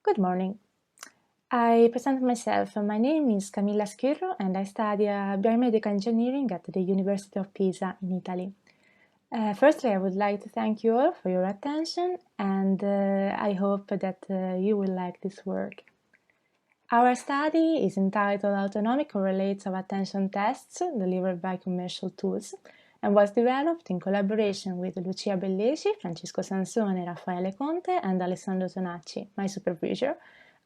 Good morning. I present myself. My name is Camilla Schirru and I study biomedical engineering at the University of Pisa in Italy. Firstly, I would like to thank you all for your attention and I hope that you will like this work. Our study is entitled Autonomic correlates of attention tests delivered by commercial tools and was developed in collaboration with Lucia Billeci, Francesco Sansone, Raffaele Conte and Alessandro Tonacci, my supervisor,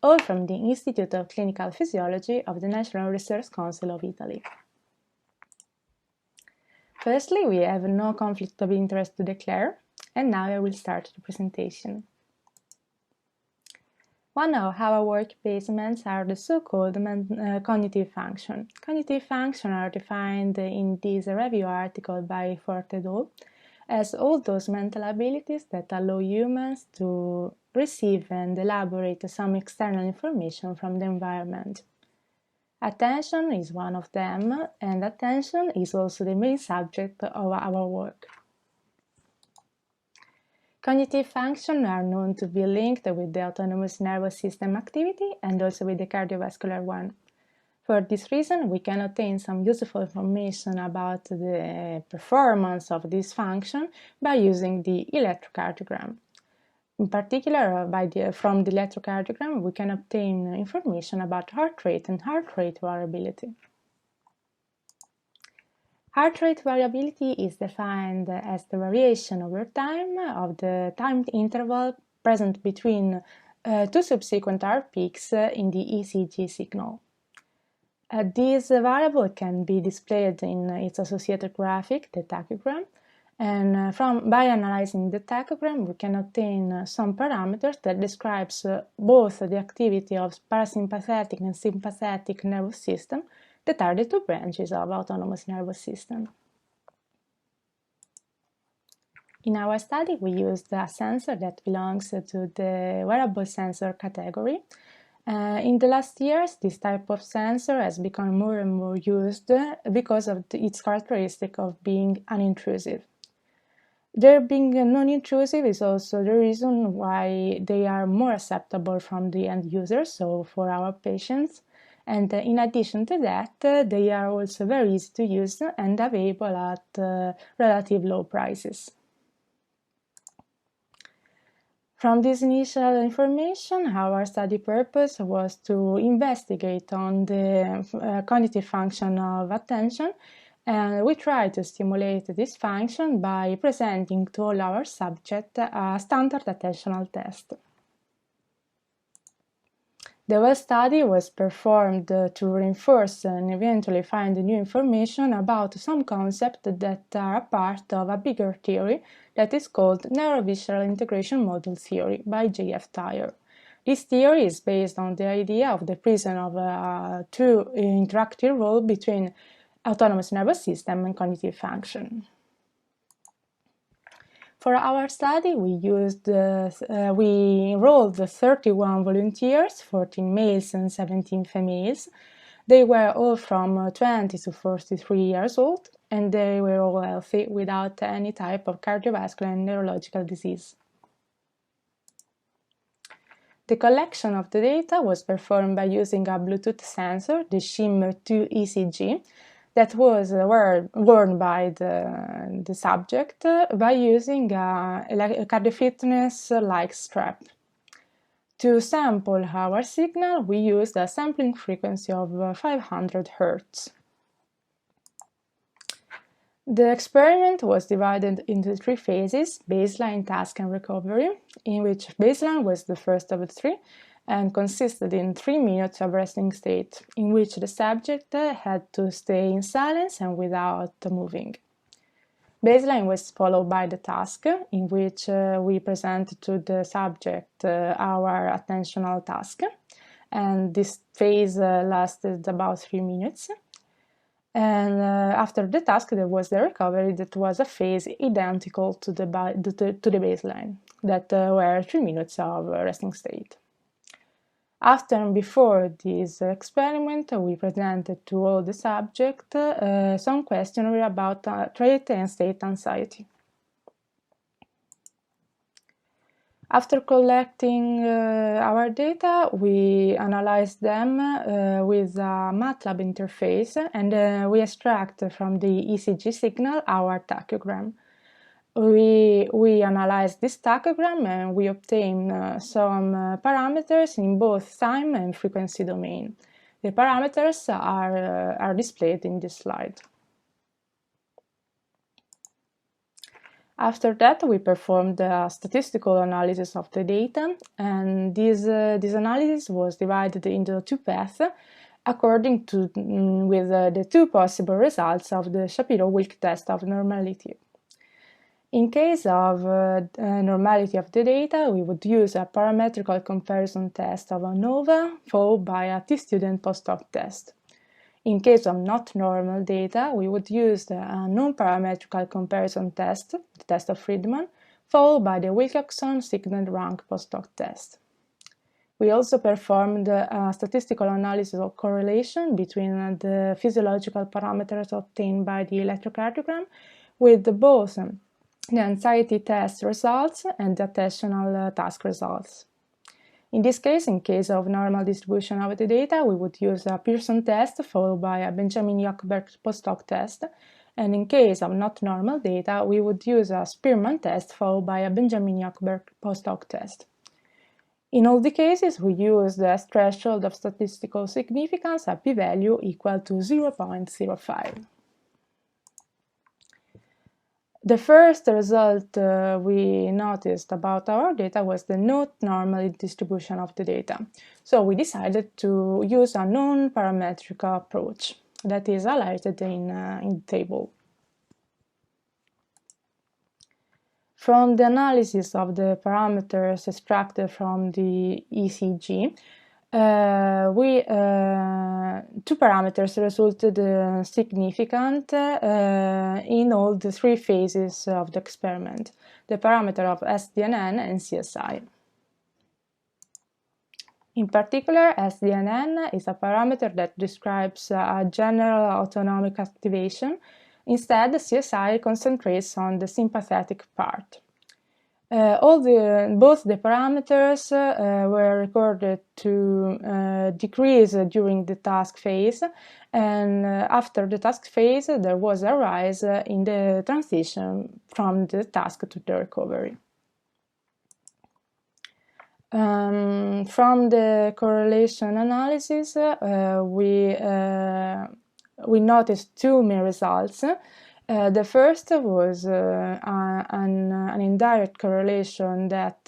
all from the Institute of Clinical Physiology of the National Research Council of Italy. Firstly, we have no conflict of interest to declare, and now I will start the presentation. One of our work basements are the so-called cognitive functions. Cognitive functions are defined in this review article by Forte et al. As all those mental abilities that allow humans to receive and elaborate some external information from the environment. Attention is one of them, and attention is also the main subject of our work. Cognitive functions are known to be linked with the autonomous nervous system activity and also with the cardiovascular one. For this reason, we can obtain some useful information about the performance of this function by using the electrocardiogram. In particular, from the electrocardiogram, we can obtain information about heart rate and heart rate variability. Heart rate variability is defined as the variation over time of the time interval present between two subsequent heart peaks in the ECG signal. This variable can be displayed in its associated graphic, the tachygram, and by analyzing the tachygram we can obtain some parameters that describes both the activity of parasympathetic and sympathetic nervous system that are the two branches of autonomous nervous system. In our study, we used a sensor that belongs to the wearable sensor category. In the last years, this type of sensor has become more and more used because of its characteristic of being unintrusive. Their being non-intrusive is also the reason why they are more acceptable from the end user, so for our patients. And in addition to that, they are also very easy to use and available at relative low prices. From this initial information, our study purpose was to investigate on the cognitive function of attention, and we tried to stimulate this function by presenting to all our subjects a standard attentional test. The whole study was performed to reinforce and eventually find new information about some concepts that are a part of a bigger theory that is called Neurovisual Integration Model Theory by J.F. Thayer. This theory is based on the idea of the presence of a true interactive role between autonomous nervous system and cognitive function. For our study, we enrolled 31 volunteers, 14 males and 17 females. They were all from 20 to 43 years old, and they were all healthy without any type of cardiovascular and neurological disease. The collection of the data was performed by using a Bluetooth sensor, the SHIM2 ECG, that was worn by the subject by using a cardiofitness-like strap. To sample our signal, we used a sampling frequency of 500 Hz. The experiment was divided into 3 phases: baseline, task, and recovery, in which baseline was the first of the 3 and consisted in 3 minutes of resting state, in which the subject had to stay in silence and without moving. Baseline was followed by the task, in which we presented to the subject our attentional task, and this phase lasted about 3 minutes. And after the task, there was the recovery, that was a phase identical to the baseline, that were 3 minutes of resting state. After and before this experiment, we presented to all the subjects some questionnaire about trait and state anxiety. After collecting our data, we analyze them with a MATLAB interface, and we extract from the ECG signal our tachogram. We analyze this tachogram and we obtain some parameters in both time and frequency domain. The parameters are displayed in this slide. After that, we performed a statistical analysis of the data, and this analysis was divided into two paths according to with the two possible results of the Shapiro-Wilk test of normality. In case of normality of the data, we would use a parametrical comparison test of ANOVA followed by a t-student post-hoc test. In case of not normal data, we would use a non-parametrical comparison test, the test of Friedman, followed by the Wilcoxon signal rank post-hoc test. We also performed a statistical analysis of correlation between the physiological parameters obtained by the electrocardiogram with both the anxiety test results and the attentional task results. In this case, in case of normal distribution of the data, we would use a Pearson test followed by a Benjamin-Jochberg post-hoc test, and in case of not normal data, we would use a Spearman test followed by a Benjamin-Jochberg post-hoc test. In all the cases, we used a threshold of statistical significance, a p-value equal to 0.05. The first result we noticed about our data was the not normal distribution of the data. So we decided to use a non-parametrical approach that is highlighted in the table. From the analysis of the parameters extracted from the ECG, two parameters resulted significant in all the three phases of the experiment, the parameter of SDNN and CSI. In particular, SDNN is a parameter that describes a general autonomic activation. Instead, CSI concentrates on the sympathetic part. Both the parameters were recorded to decrease during the task phase, and after the task phase there was a rise in the transition from the task to the recovery. From the correlation analysis, we noticed two main results. The first was an indirect correlation that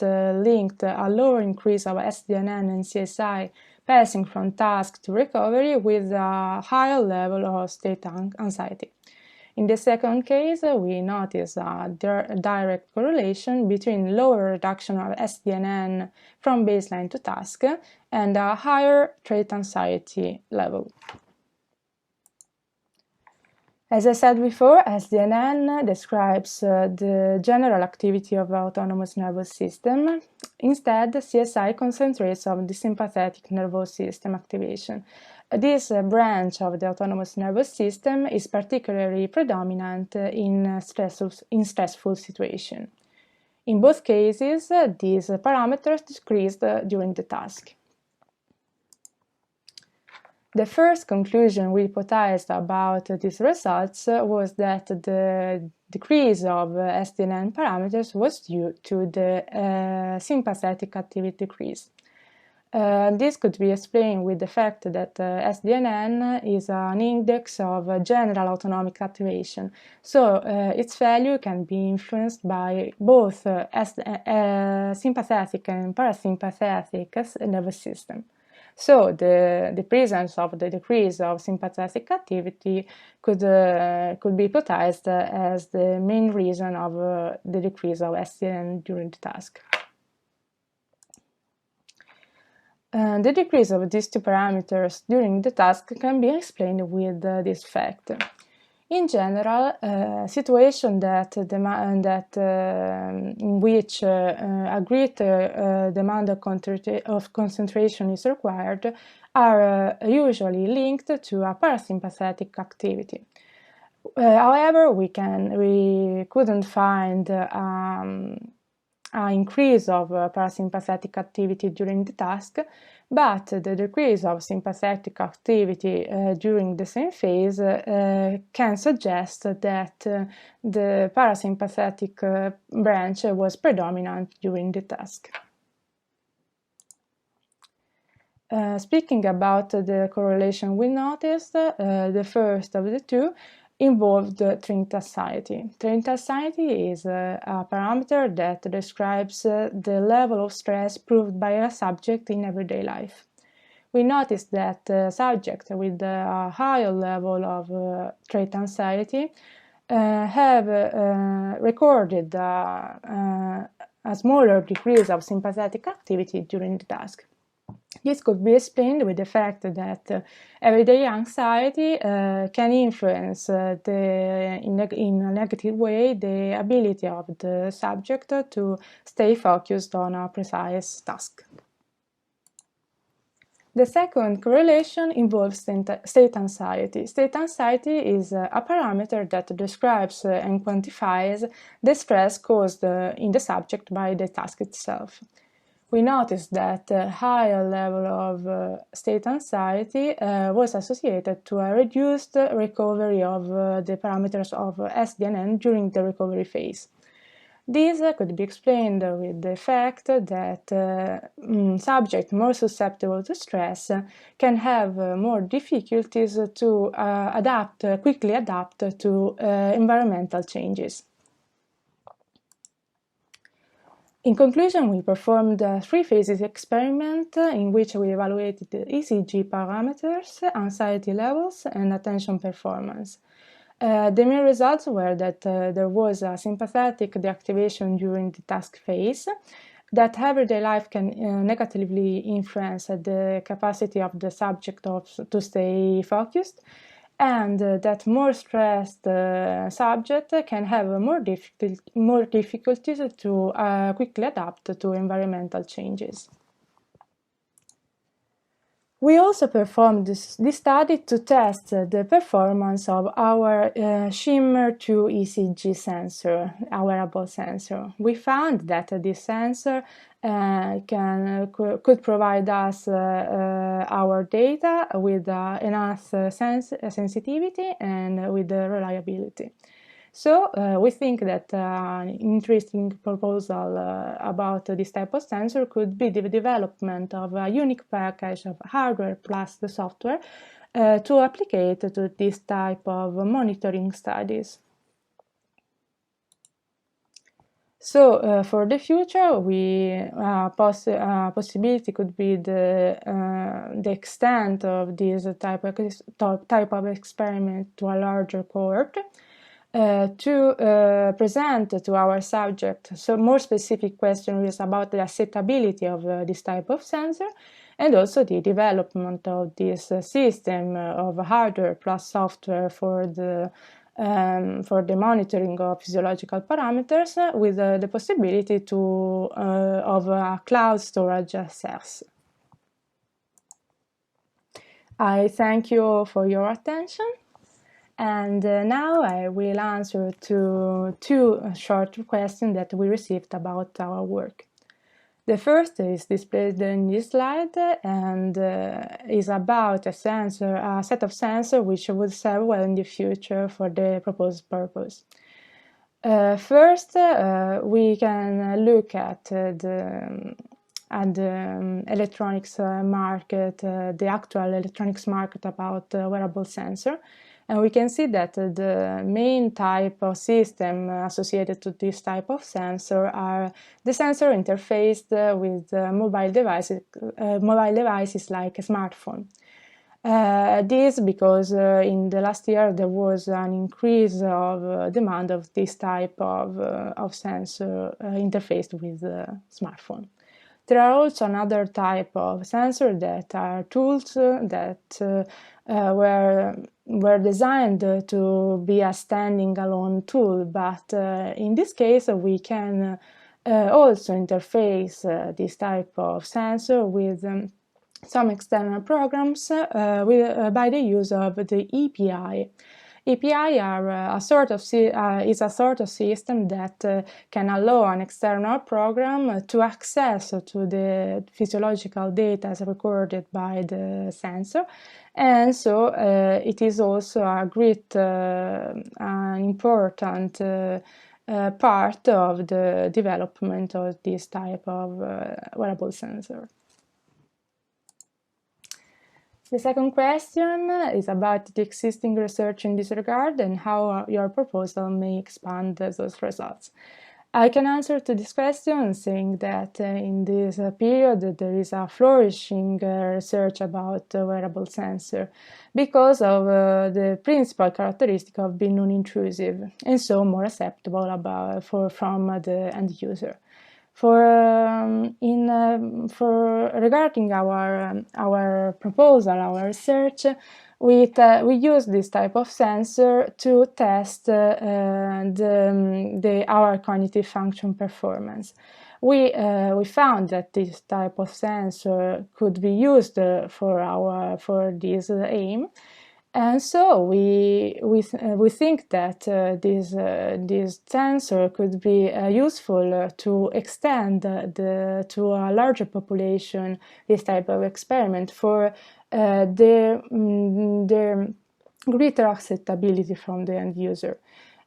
linked a lower increase of SDNN and CSI passing from task to recovery with a higher level of state anxiety. In the second case, we noticed a direct correlation between lower reduction of SDNN from baseline to task and a higher trait anxiety level. As I said before, SDNN describes the general activity of the autonomous nervous system. Instead, CSI concentrates on the sympathetic nervous system activation. This branch of the autonomous nervous system is particularly predominant in stressful situations. In both cases, these parameters decreased during the task. The first conclusion we hypothesized about these results was that the decrease of SDNN parameters was due to the sympathetic activity decrease. This could be explained with the fact that SDNN is an index of general autonomic activation, so its value can be influenced by both sympathetic and parasympathetic nervous system. So the presence of the decrease of sympathetic activity could be hypothesized as the main reason of the decrease of SDNN during the task. The decrease of these two parameters during the task can be explained with this fact. In general, situations in which a greater demand of concentration is required are usually linked to a parasympathetic activity. However, we couldn't find increase of parasympathetic activity during the task, but the decrease of sympathetic activity during the same phase can suggest that the parasympathetic branch was predominant during the task. Speaking about the correlation we noticed, the first of the two involved trinity satiety. Trinity satiety is a parameter that describes the level of stress proved by a subject in everyday life. We noticed that subjects with a higher level of trait anxiety have recorded a smaller decrease of sympathetic activity during the task. This could be explained with the fact that everyday anxiety can influence in a negative way the ability of the subject to stay focused on a precise task. The second correlation involves state anxiety. State anxiety is a parameter that describes and quantifies the stress caused in the subject by the task itself. We noticed that a higher level of state anxiety was associated to a reduced recovery of the parameters of SDNN during the recovery phase. This could be explained with the fact that subjects more susceptible to stress can have more difficulties to quickly adapt to environmental changes. In conclusion, we performed a three-phases experiment in which we evaluated the ECG parameters, anxiety levels, and attention performance. The main results were that there was a sympathetic deactivation during the task phase, that everyday life can negatively influence the capacity of the subject to stay focused, and that more stressed subject can have more difficulties to quickly adapt to environmental changes. We also performed this study to test the performance of our Schirru ECG sensor, a wearable sensor. We found that this sensor could provide us our data with enhanced sensitivity and with reliability. So we think that an interesting proposal about this type of sensor could be the development of a unique package of hardware plus the software to applicate to this type of monitoring studies. So for the future, possibility could be the extent of this type of experiment to a larger cohort. To present to our subject more specific questions about the acceptability of this type of sensor, and also the development of this system of hardware plus software for the monitoring of physiological parameters with the possibility of a cloud storage access. I thank you for your attention. And now I will answer to two short questions that we received about our work. The first is displayed in this slide and is about a set of sensors which would serve well in the future for the proposed purpose. First, we can look at the electronics market, the actual electronics market about wearable sensor. And we can see that the main type of system associated to this type of sensor are the sensor interfaced with mobile devices like a smartphone. This because in the last year there was an increase of demand of this type of sensor interfaced with smartphone. There are also another type of sensor that are tools that were designed to be a standing alone tool, but in this case we can also interface this type of sensor with some external programs by the use of the EPI. API are is a sort of system that can allow an external program to access to the physiological data as recorded by the sensor, and so it is also a great an important part of the development of this type of wearable sensor. The second question is about the existing research in this regard and how your proposal may expand those results. I can answer to this question saying that in this period there is a flourishing research about wearable sensor because of the principal characteristic of being non-intrusive and so more acceptable from the end user. Regarding our proposal, our research, we use this type of sensor to test our cognitive function performance. We found that this type of sensor could be used for this aim. And so we think that this sensor could be useful to extend to a larger population this type of experiment for their greater acceptability from the end user.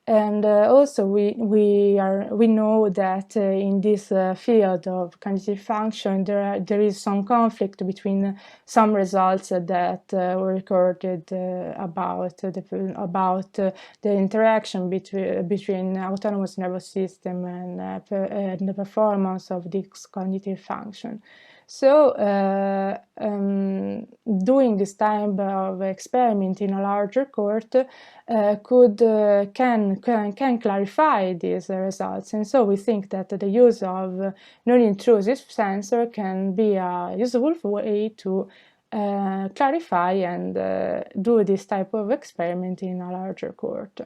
And also we know that in this field of cognitive function there is some conflict between some results that were recorded about the interaction between autonomous nervous system and the performance of this cognitive function. So doing this type of experiment in a larger cohort can clarify these results, and so we think that the use of non-intrusive sensor can be a useful way to clarify and do this type of experiment in a larger cohort.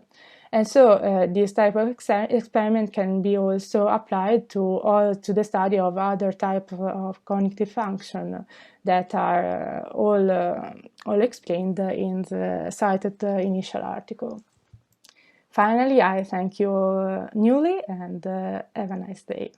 And so this type of experiment can be also applied to the study of other types of cognitive function that are all explained in the cited initial article. Finally, I thank you newly and have a nice day.